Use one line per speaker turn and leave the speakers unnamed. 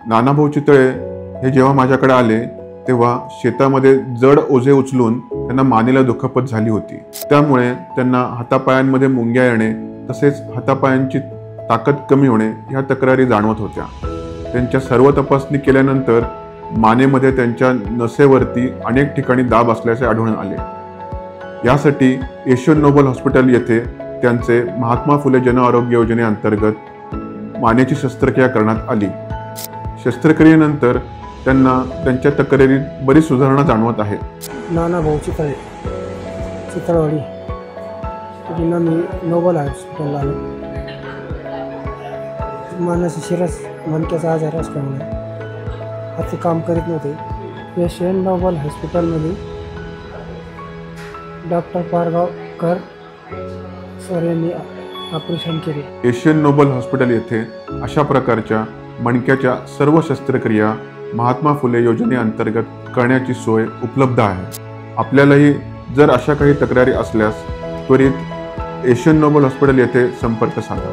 नानाभाऊ चितळे हे जेव्हा माझ्याकडे आले तेव्हा शेतामध्ये जड ओझे उचलून त्यांना मानेला दुखापत झाली होती। त्यामुळे त्यांना हातापायांमध्ये मुंग्या येणे तसेच हातापायांची ताकद कमी होणे ह्या तक्रारी जाणवत होत्या। त्यांच्या सर्व तपासणी केल्यानंतर मानेमध्ये त्यांच्या नसेवरती अनेक ठिकाणी दाब असल्याचे आढळून आले। यासाठी यशवंत नोबल हॉस्पिटल येथे त्यांचे महात्मा फुले जन आरोग्य योजनेअंतर्गत मानेची शस्त्रक्रिया करण्यात आली। शस्त्रक्रियेनंतर त्यांना त्यांच्या तक्रारीत बरीच सुधारणा जाणवत आहे।
नानाभाऊ चितळे, चितळवाडी, पुन्हा मी नोबल हॉस्पिटलला आलो। मानाची शिरस मणक्याचा आजार असल्यामुळे हाती काम करीत नव्हते। यशवंत नोबल हॉस्पिटलमध्ये डॉक्टर पारगावकर सर यांनी ऑपरेशन केले।
यशवंत नोबल हॉस्पिटल येथे अशा प्रकारच्या मणक्याच्या सर्व शस्त्रक्रिया महात्मा फुले योजनेअंतर्गत करण्याची सोय उपलब्ध आहे। आपल्यालाही जर अशा काही तक्रारी असल्यास त्वरित यशवंत नोबल हॉस्पिटल येथे संपर्क साधा।